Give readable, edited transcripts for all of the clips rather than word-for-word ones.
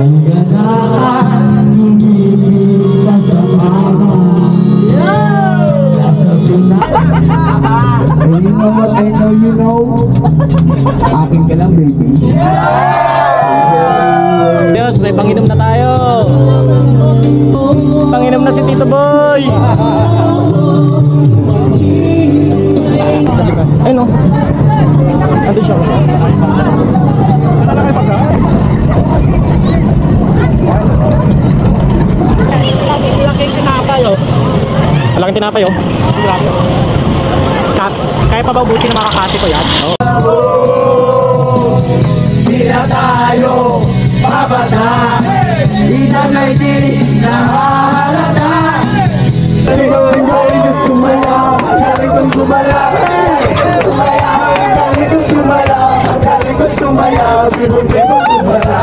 I know you know. Akin ka lang, baby. Diyos, may panginom na tayo. Panginom na si Tito Boy. Ayun o. Ando siya. Malaking tinapay o. Malaking tinapay o. Kaya pa ba ubusin ng mga kakati ko yan? Oh. Di na tayo babata, di na may di nahalata. Galing kong sumala, galing kong sumala, galing kong sumala, galing kong sumala, galing kong sumala.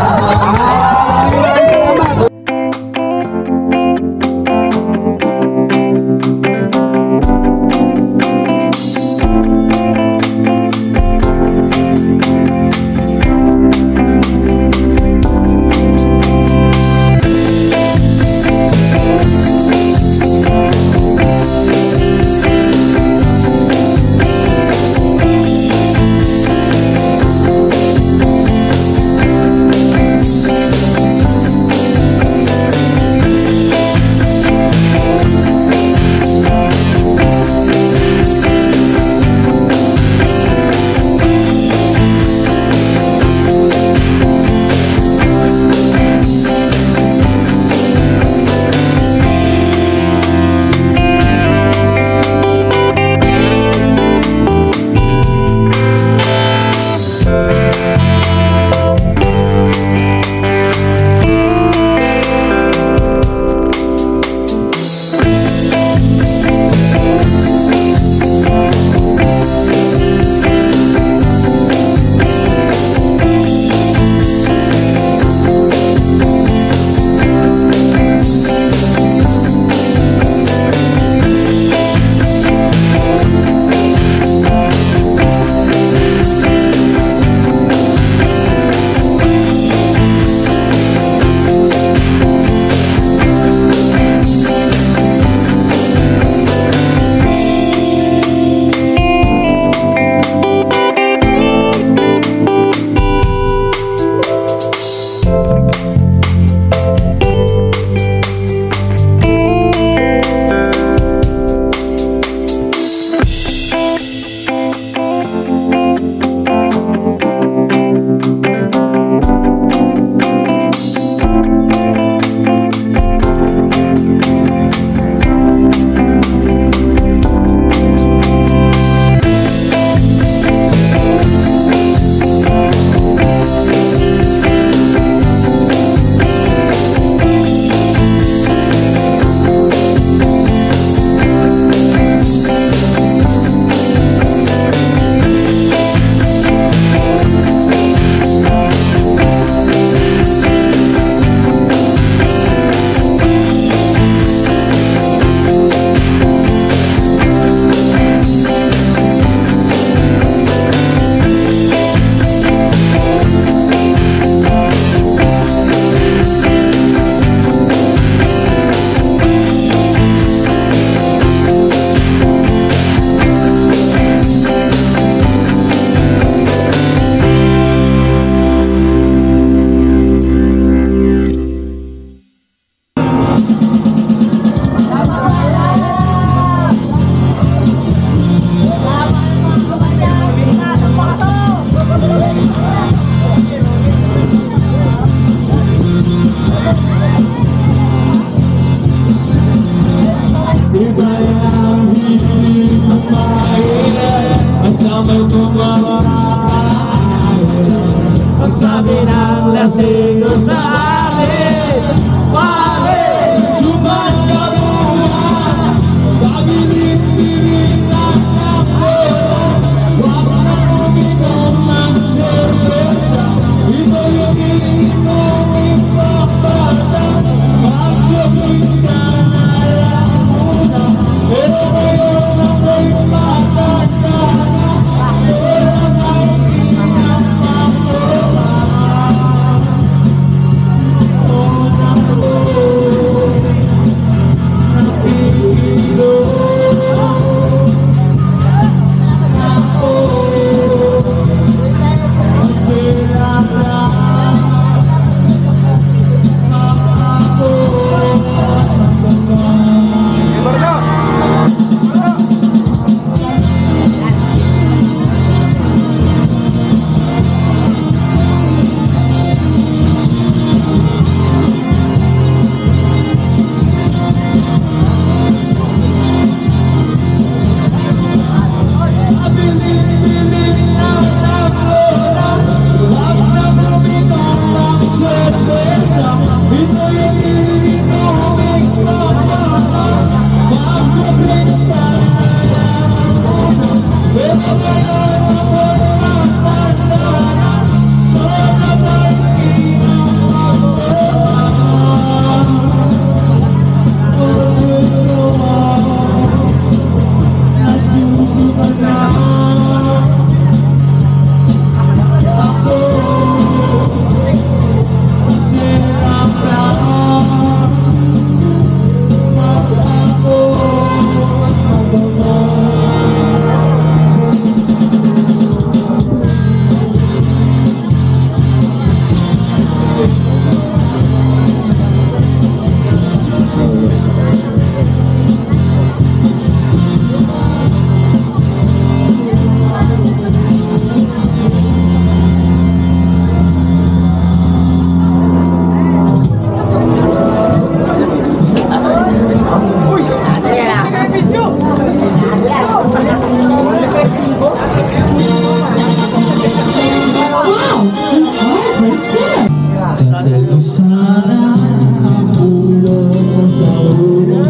Sana ang ulo mo sa ulo,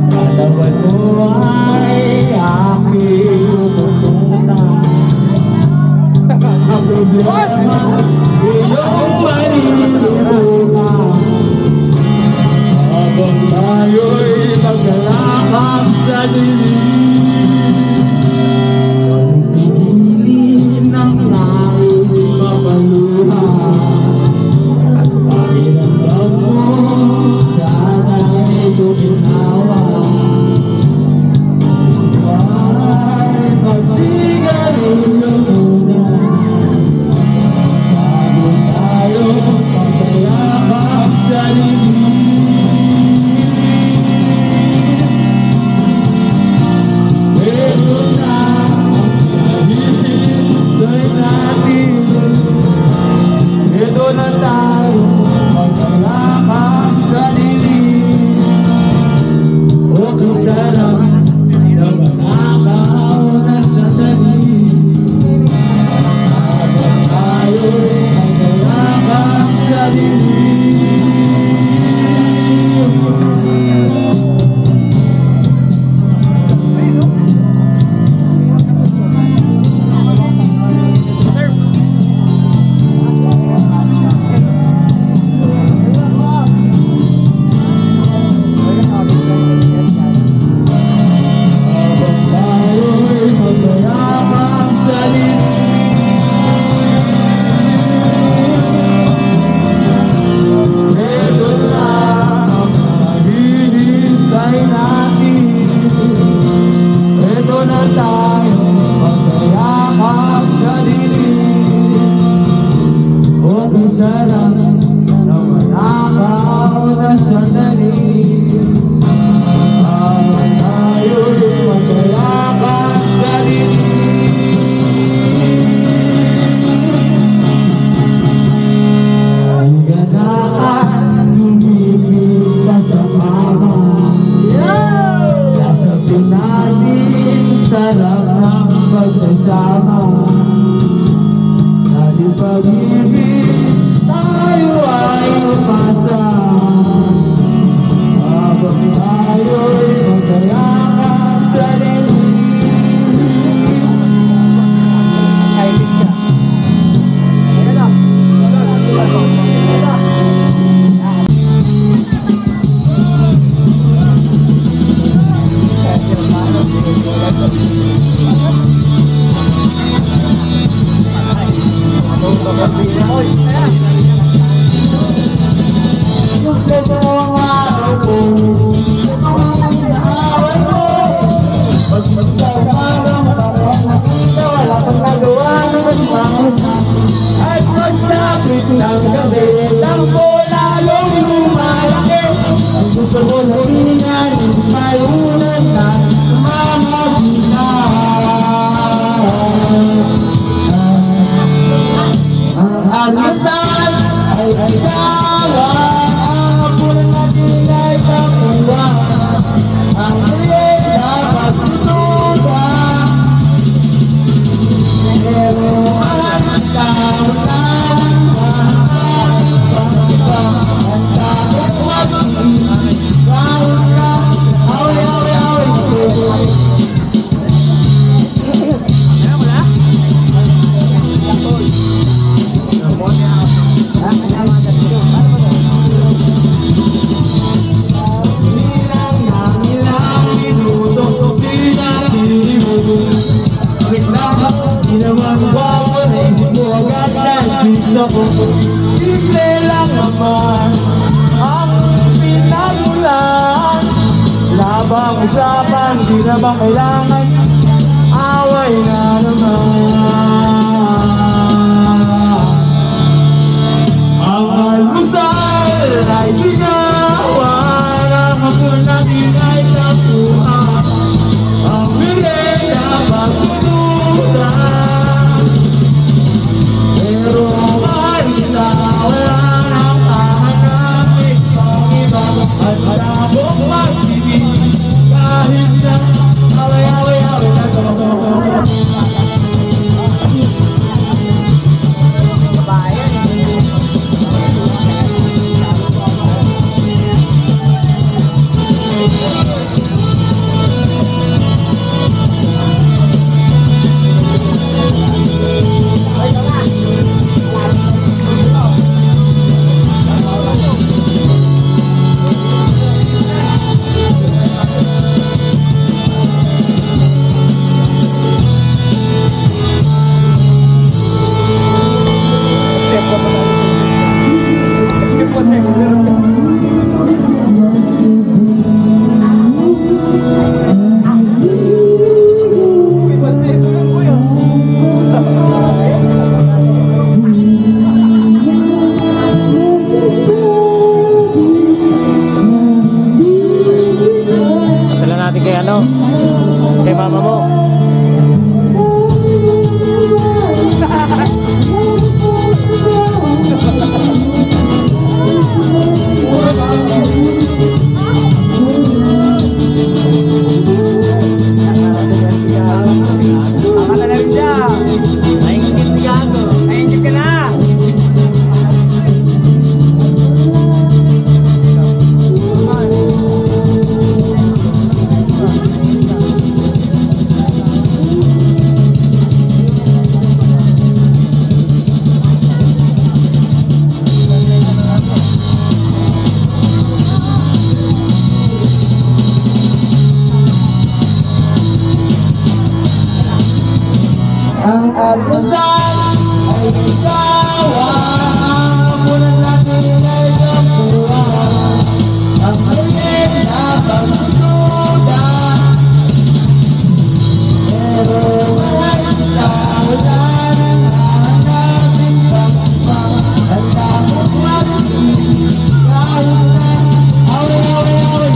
katawan mo ay aking tutunan. Ang problema, iyong malilimutan. Habang tayo'y maglalakad sa dilim, pipili ng nais mapaluhan. Pakiramdam mo, sana'y luminawa. Ay magsigarilyo muna, bago tayo maglayakap sa dilim. Ito na ang hinihintay natin. Ito na tayo maglalakad sa dilim. Huwag ang sarap na manakaw na sandali. Habang tayo'y maglalakad sa dilim. Sarap na manakaw na sandali. Habang tayo'y maglayakap sa dilim. Halika na, sumipit ka sa mama. Nasabing natin sarap ng pagsasama. Sa di pag-ibig tayo ay umasa. Habang tayo'y maglayakap sa dilim. Ito ang araw ko, ito ang inaaway ko. Pag magsawagang parang nakita, wala kang nagawa na magbangon na. At magsapit ng gabi, lang ko lalong lumalaki. Ang gusto ko na tingnan, mayunan na ang almusal ay asawa. Ang punan natin ay kapuwa. Ang merienda pagsususan. Pero ang tao na ang takot mag-ibig. Kahit na away-away-away ko. Simple lang naman ang pinagulan. Labang usapan, di na ba kailangan away na naman. Ang almusal ay sinawan, ang hapon natin ay tapuhan. Ang merienda pagsusutan. Pero kahit na wala nang hahanapin pang iba, at malabong mag-ibig. Kahit na away-away-away na to. kay ano? Kay mama mo. Ang almusal ay isawa, mulan natin ay kapuan. Ang hangin na pagsusuda, pero walang tawanan. Hanapin pang ang takot mag-ibig, kahit na away-away-away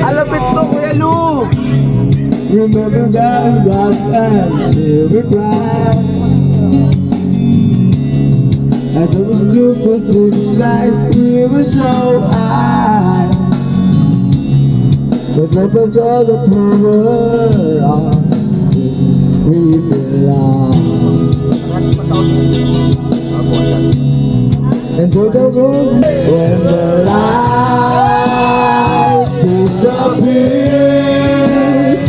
Alapit to, Kuya Lu! Remember that God until we cry. I don't do for things like we were so high. But let us all the power we belong. And to the room when the light disappears,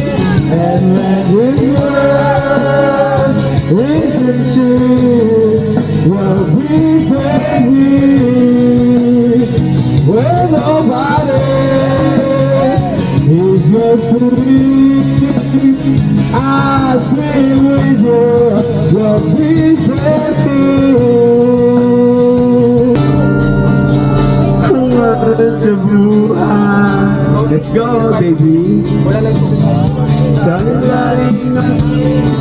and when we were into what we can hear, where nobody is just free. I scream with you, what we can feel. Sa buhay, let's go baby. Sarilaling ang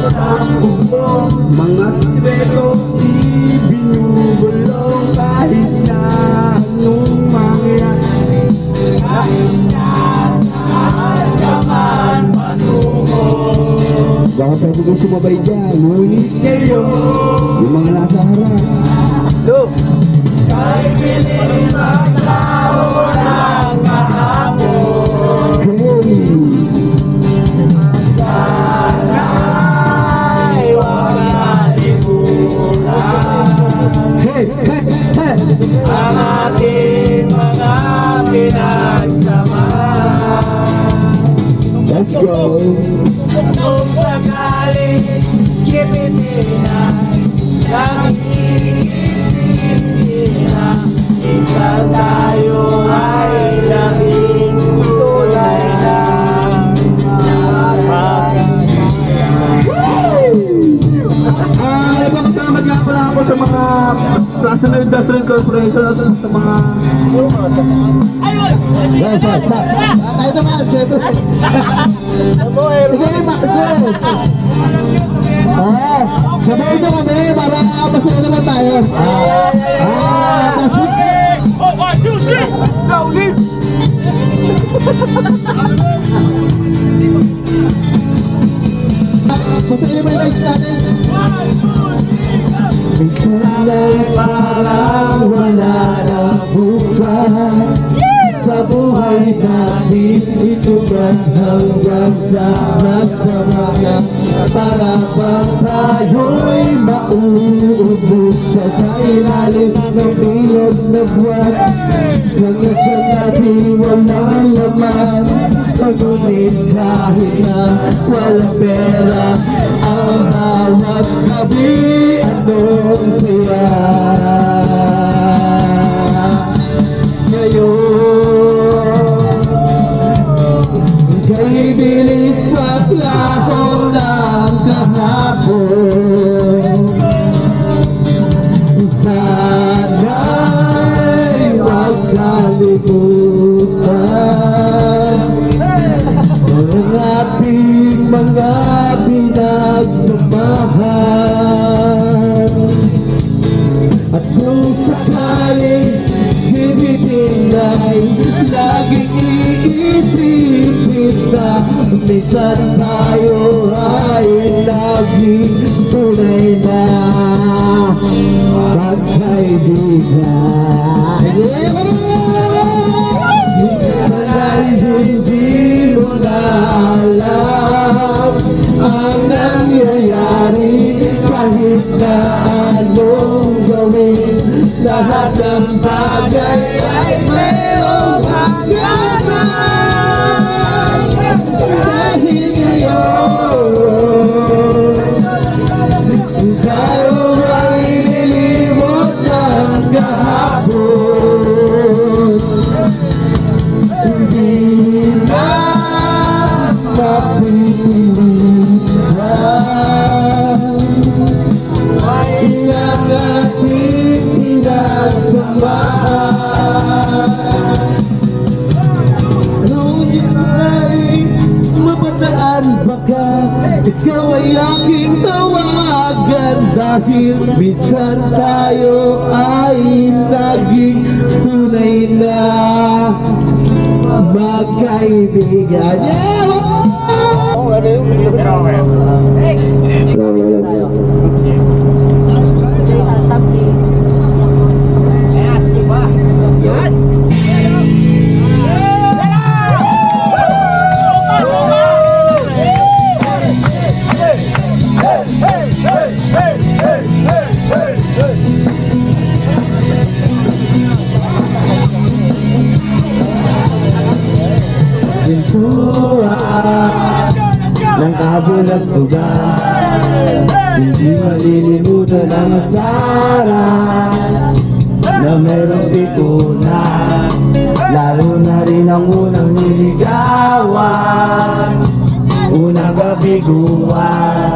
sa puso, mga sikreto di binubulong. Kahit na anong mangyari, kahit na saan ka man patungo. Baka pwede kayo sumabay dyan, mulis kayo, yung mga nasa harap. Lu! Kahit bilis ang tao walang kahapon. Sana'y wag natin kulang ang ating mga pinagsamahan. Let's go! Kung sakaling kipitinan ang iisipin na isa tayo ay laging tulay ng nagpapasalamat nga pala ako sa mga National Industrial Corporation at sa mga tayo naman, Cheto. Ikaw yung makikita. Sabayin mo kami para masaya naman tayo. Oh, 1, 2, 3! Go, leave! Masaya ba yung lights natin? Isala'y parang wala na bukas. Sa buhay natin ito man hanggang sa nagpamaga. Para bang tayo'y mauubos sa ilalim ng bilog na buwan. Hanggang dyan natin walang laman. Ngunit kahit na walang pera, ang hawak gabi, anong siya. Ngayon, kay bilis maglahon ng kahapon. Sana'y huwag kalimutan ang ating mga pinagsamahan. At kung sakaling hibitin ay laging iisipin na minsan tayo ay laging tunay na magkaibigan. Minsan ay hindi mo na alam ang nangyayari kahit na anong gawin. Lahat ng bagay ay mayroong hangganan. Dahil ngayon tayo ay nilimot ng kahapon. Hindi na mapipilihan ang ating pinagsamahan. Ngunit ay mabataan baka ikaw ay aking tawagan, dahil minsan tayo ay naging tunay na magkaibigan. Pintuan ng kabulastugan, hindi malilimutan ang asaran na mayroong pitunan, lalo na rin ang unang niligawan, unang kabiguan,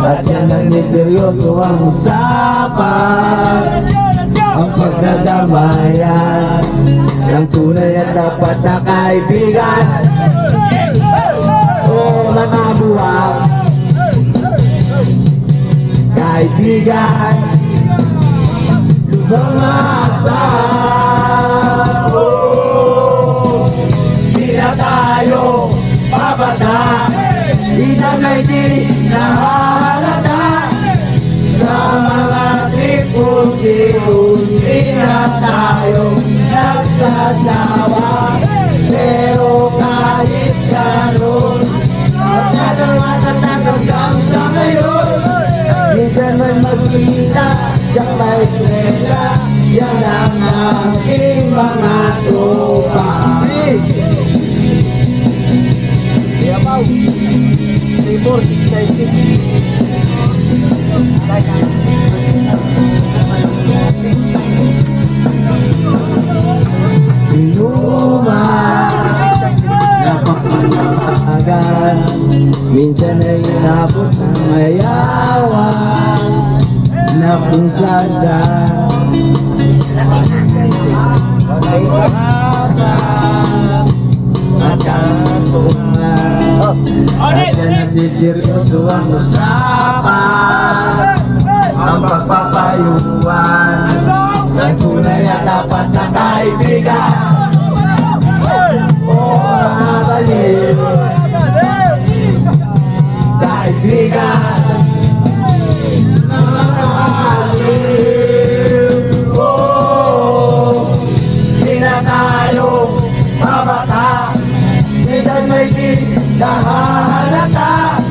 at yan ang seryoso ang usapan, ang pagdadamayan ng tunay at dapat na kaibigan. O mga buwak, kaibigan, lubang asal. Di na tayo babata, di na may di nahalata sa mga tipon-tipon. Di na tayo nagsasawa, pero kahit gano'n hanggang sa ngayon, minsan man magkita siyang may estrella, yan ang aking mga tropa. Yabaw 3466. Inuman napakalagan, minsan ay inabot ng mayawan na kung saan at katungan. At yan nagsiseryoso ang usapan, ang pagpapayuan ng tunay at dapat na kaibigan. O mga baliw, kaibigan, mga baliw. Di na tayo babata, minsan may di nahahalata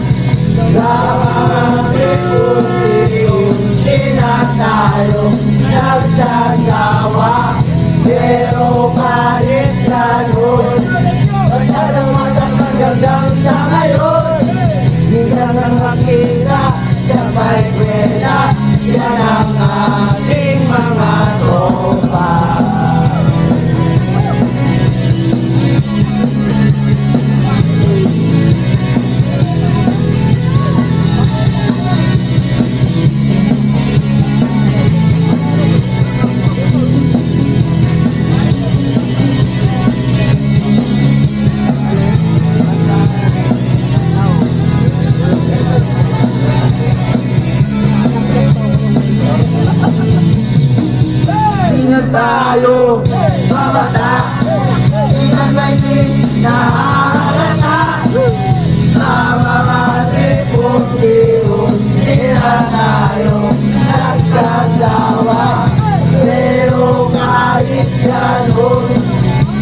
sa mga tipon-tipon. Di na tayo nagsasawa, pero magkita sa may kwela, yan ang ating mga tropa. Ingat tayo, mga bata, ingat may nahalata, sa mga sipon-sira tayo nagsasawa. Pero kahit gano'n,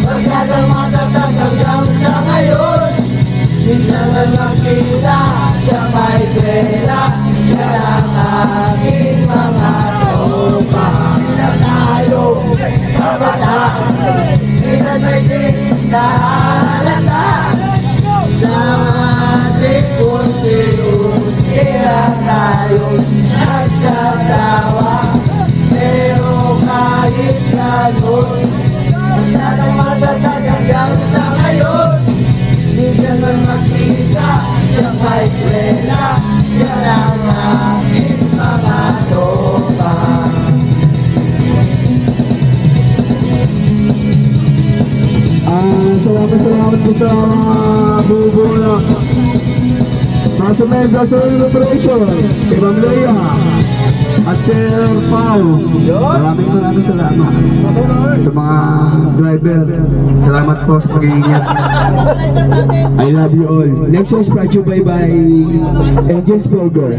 pagkagang matatag hanggang sa ngayon, di naman makita sa may kwela, yan ang aking mga tropa. Ingat tayo, mga bata, ingat may nahalata, sa mga sipon-sira tayo nagsasawa. Pero kahit gano'n, pagkagang matatag hanggang sa ngayon, di naman makita sa may kwela, yan ang aking mga tropa. Salamat po sa bubuo sa membro sa celebration kay Ma'am Leia at Sir Pao. Maraming salamat sa mga driver. Salamat po sa pag-iingat. I love you all. Next was brought to you by Angels Burger.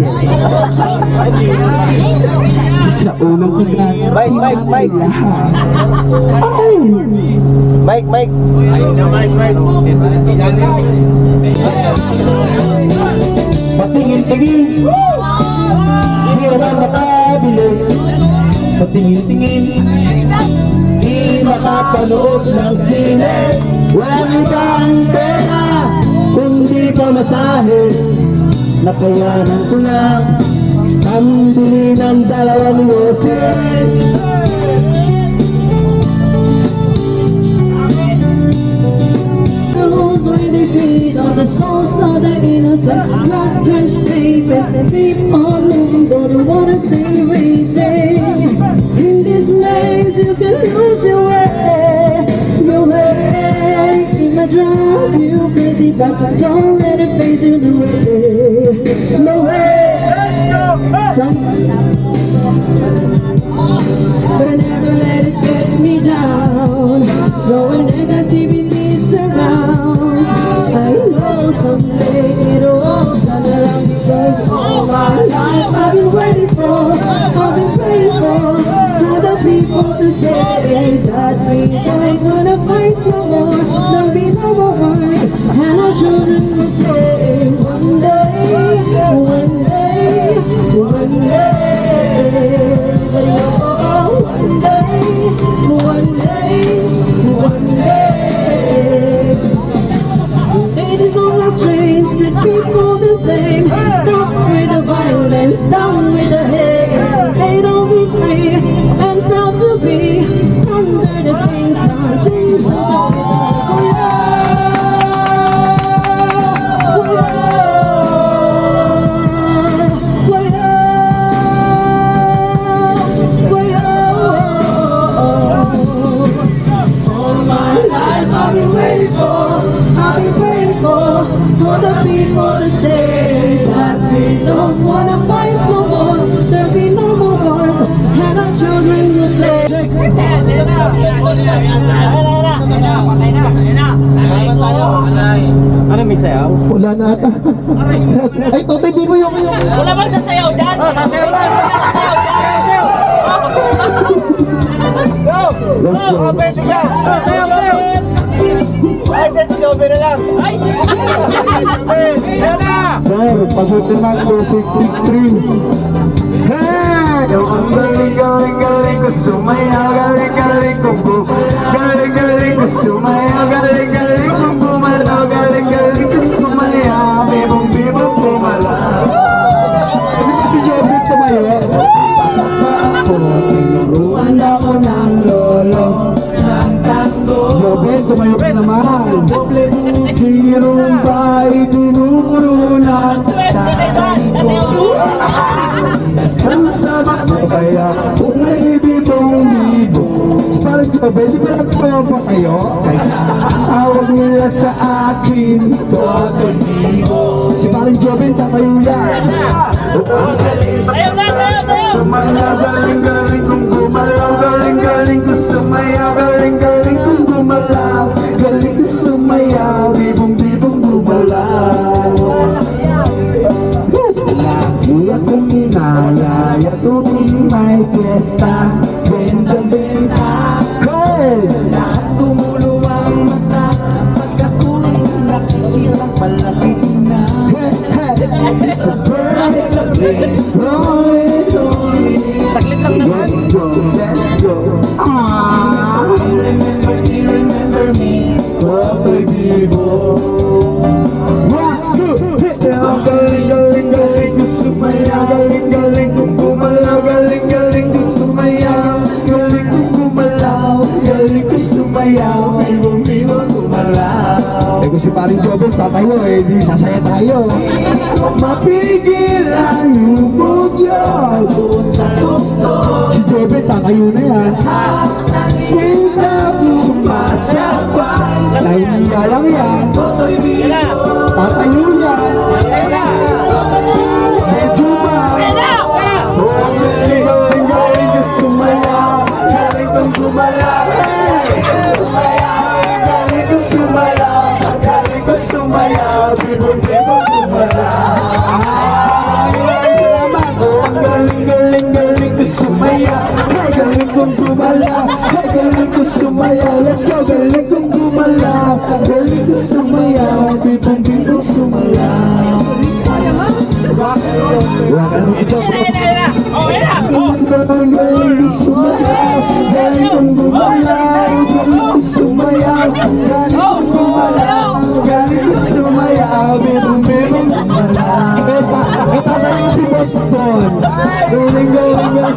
Sa unang kagrat. Mike. Mike. Patingin-tingin, di naman makabili. Patingin-tingin, di makapanood ng sine. Walang ibang pera, kundi pamasahe. Nakayanan ko lang ang bili ng dalawang yosin. All the souls of the innocent, not just baby. Keep on moving, go to water, stay raising. In this maze, you can lose your way. Your way, it might drive you crazy, but don't let it face you the way. No way. But I never let it get me down. So when negativity surrounds, I know someday it'll all turn around, because all my life I've been waiting for, I've been praying for the people to say that we ain't gonna fight no more, there'll be no more war, and our children will say one day, one day, one day, oh, one day, one day, one day. Ladies on the train, street people the same. Stop with the violence, down with the hate. They don't be free and proud to be under the same sun. Sing songs. Oh yeah. All my life I've been waiting for the people to say that we don't wanna fight no more, there'll be no more wars, and our children will play. Ano may sayaw? Wala na ata. Ay, Totoy, di mo yung... Wala bang sasayaw dyan? Sasayaw na! Go! Pwede ka! Ay, si Joby na lang! Sir, pasutin na ang 263. Hey! Ang galing ko sumaya, galing ko po. Galing ko sumaya, galing ko pumalaw. Galing ko sumaya, bibong pumalaw. paring Jobin, tatayo yan. Tayo na, tayo! Sumayaw, galing-galing kung gumalaw, galing-galing kung sumayaw, galing-galing kung gumalaw, galing kung sumayaw, bibong-bibong gumalaw. Mula kong inalaya, tuwing may fiesta, benta-benta. Lahat tumulo ang mata, pagkakulong nakikita palapit na. It's a bird, it's a plane, rolling, rolling. Saglit lang naman. Let's go. You remember me, oh baby boy. One, two, hit. Galing, galing, galing, kung sumayaw, galing, galing, kung gumalaw, galing, galing, kung sumayaw, galing, kung gumalaw, galing, kung sumayaw, bibong-bibong gumalaw. Eh kung si paring Jobin tatayo eh, di sasaya tayo. Mapigil ang lubog yun sa tuktok. Si Jobin tatayo na yan. Kita sumasabay, nahihiya lang yan. Tatayo yan. Medyo ba? Galing, galing, galing kung sumayaw, galing kung gumalaw, galing kung sumalaw, galing kung sumayaw, bibong-bibong gumalaw. Salamat! Galing, galing, galing kung sumayaw, galing kung gumalaw, galing kung sumayaw. Let's go! Galing kung gumalaw, galing kung sumayaw, bibong-bibong sumalaw. Ano ito? Galing kung sumayaw, galing kung gumalaw, galing kung sumayaw, galing kung gumalaw, galing kung sumayaw, bibong-bibong gumalaw. Ito na yung si Boss Bon. Galing, galing,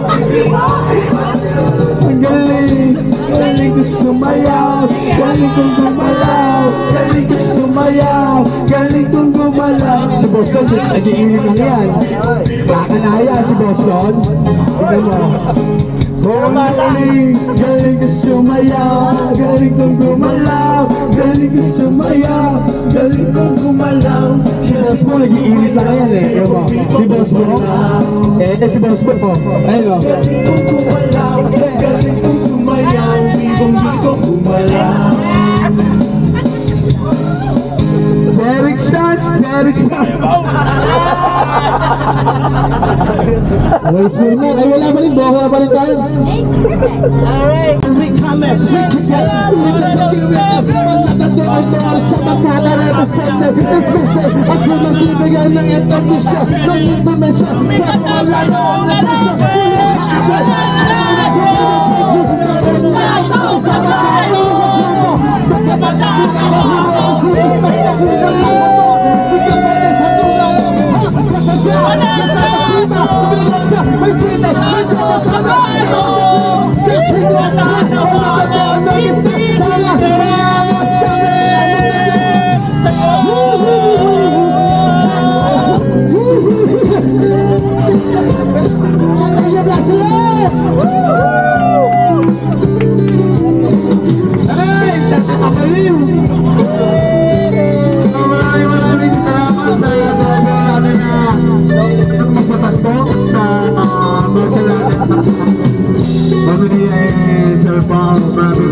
galing, galing kung sumayaw, galing kung gumalaw, galing kung sumayaw, galing kung gumalaw. Si Boss Bon, nag-iinit lang yan. Kakanaya si Boss Bon. Tignan mo. Galing, galing kung sumayaw, galing kung gumalaw, galing kung sumayaw, galing kung gumalaw. Si Boss Bon, nag-iinit lang yan eh. Tignan mo. Si Boss Bon. Si Boss Bon po. Ayun o. Galing kung gumalaw, galing kung sumayaw, bibong-bibong gumalaw. Derek Stans, Derek Stans. Waste mo na. Ay wala pa rin, buka pa rin tayo. Alright. Rick Thomas, Rick Thomas. Sa magkana representative, especially at kung magbibigay ng intermission, ng information, pero wala na ang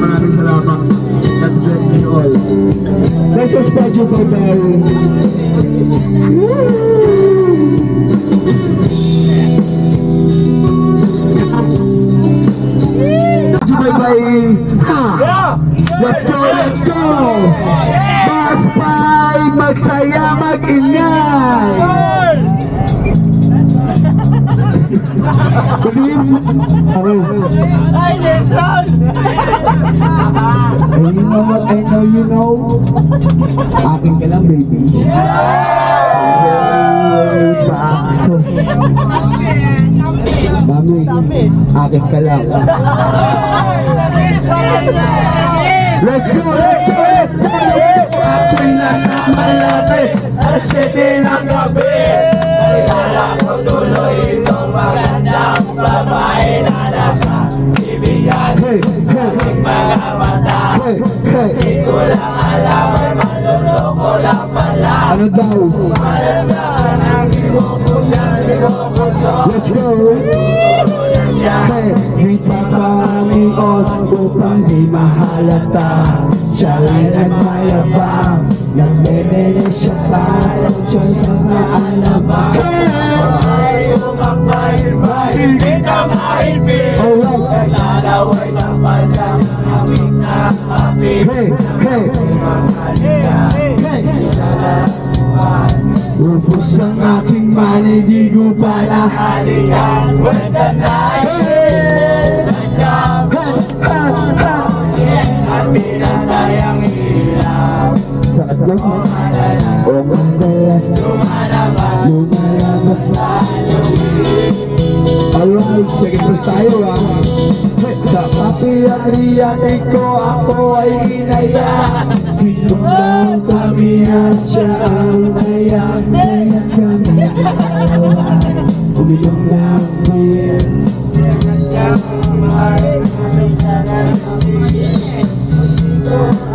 maraming salamat. That's blessing all. Let's just spread you for Barry. Bye-bye. Let's go, let's go. Mas pa'y magsaya, mag-ingay. Hi, Nelson! You know what I know you know? Akin ka lang, baby. Bakso. Mami, akin ka lang. Let's go, let's go, let's go! Ako'y nasa malapit, alas 7 ng gabi. Alala ko tuloy itong magandang babae na nakakibigyan ng mga mata. Hindi ko lang alam ay maluloko lang pala. Ano daw. Let's go. Hey, may papamion upang di mahalata. Siya ay nagmayabang, nagmemene siya parang Diyos ang maalabang. Hey! Hindi ka maibig. Alright. Nalaway sa kanyang aming nakapit. Hey, hey, hey. Upos ang aking mali, di ko pala. Halikan with the night. Let's go. At pinatayang ilaw. O madalas, Lumalabas sa alright, second verse tayo Sa kapiyat-riyate ko ako ay inaya. Pitong lang kami at siya ang ayak. Kaya kami dalawa, umilong lang beer.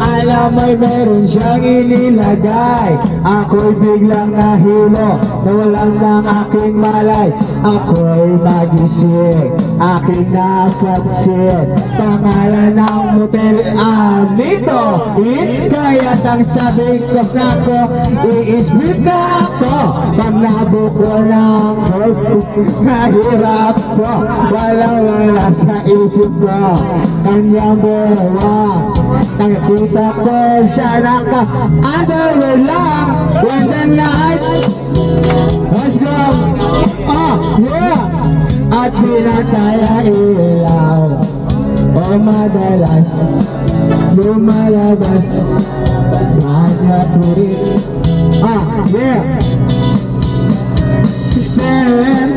Alam ay meron siyang inilagay. Ako'y biglang nahilo, nawalan ng aking malay. Ako'y nagising, aking napansin. Pangalan ng motel, Amito Inn. Kaya ang sabi ko sa'ko, i-sweep na ako. Pag nabuko ng nahirap ko, wala sa isip ko. Kanyang buwa, nakikita ko siya naka-underwear lang. When the night, let's go. Yeah. At pinataya ilaw. O madalas lumalabas sa naturin. Yeah. Stand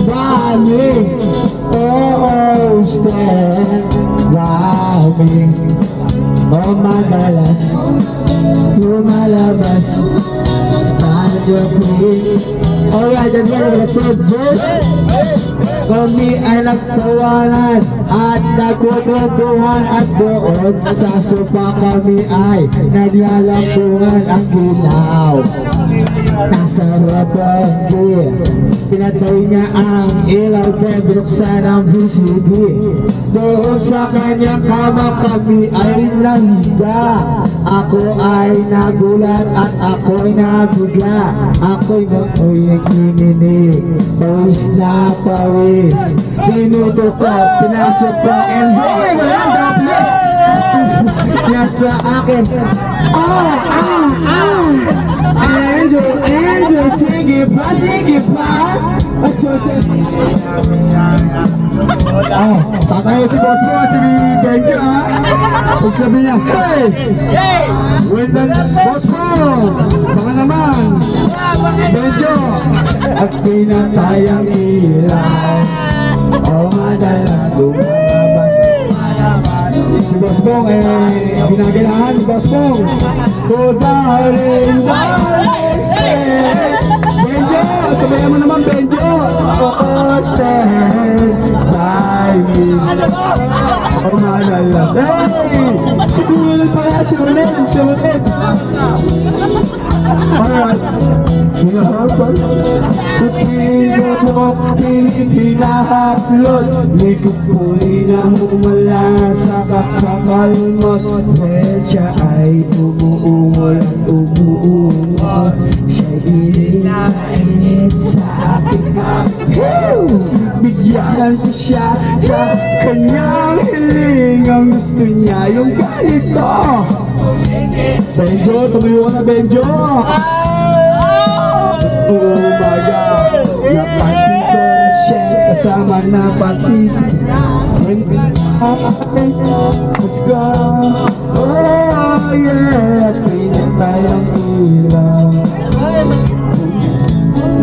by me. Oh, stand by me. O madalas lumalabas sa naturin. Alright, that's one of the third verse. Kami ay nagtawanan at nagkukwentuhan at doon sa sofa kami ay naglalampungan ang ginaw. Nasa rabanggi, pinatay niya ang ilaw, binuksan ang VCD. Doon sa kanyang kama kami ay nanghiga. Ako ay nagulat at ako'y nabigla. Ako'y nagmuyang-kininig, pawis na pawis. Pinuto ko, pinasok ko, and boy, walang daplis. Nasa akin, Andrew, sige pa. Tatayo si boss mo, si Benjo, Pag sabi niya, hey! Wait lang, boss mo! Baka naman! Benjo! At pinatayang ilaw. O madalas lumabas. Si Boss Bong ginaganahan ni Boss Bong. So darling, Benjo! Sabayan mo naman, Benjo! Stand by me. O madalas. Hey! Siguro lang pala, sulit. Alright. Hinahapan Kutino mo hinahaplot. Likod ko'y namumula sa kakakalmot. Dahil siya ay umuungol at umuungol. Siya'y inainit sa aking bigyan ko siya sa kanyang hiling. Ang gusto niya yung ganito. Benjo, tumayo ka na, Benjo! Oh my God! Napansin ko na siya kasama na pati. Let's go! Oh yeah! Pinatayang ilaw.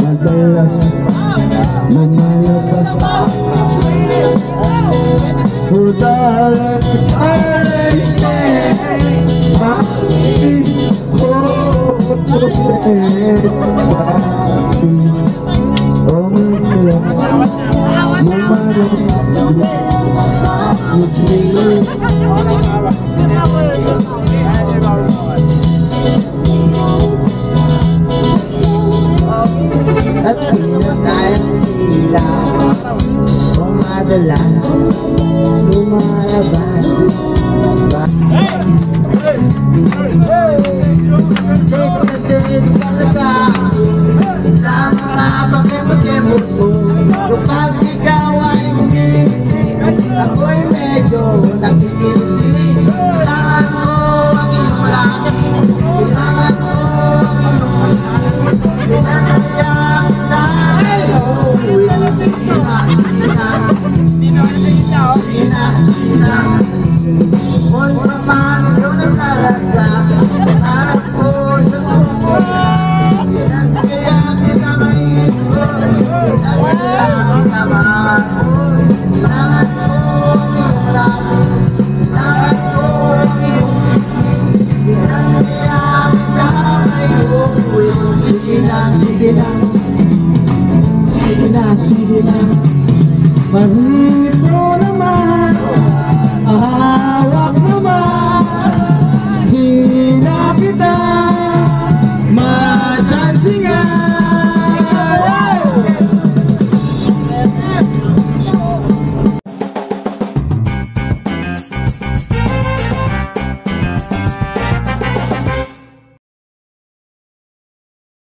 Madalas lumalabas. Oh darling, I say madalas lumalabas. Date na date talaga sa mga pakipagkibot ko. Kapag ikaw ay humihiti, ako'y medyo nakikiliti. Kailangan mo ang iyong laki, kailangan mo ang iyong laki. Pinanayang tayo, sina. Kung paano na talaga, ako sa tubo. Kaya kita mahipo, kaya kita mahal. Kailangan mo ang iyong laki, kailangan mo ang iyong isi. Kaya kita mahipo, sige na. Sige na.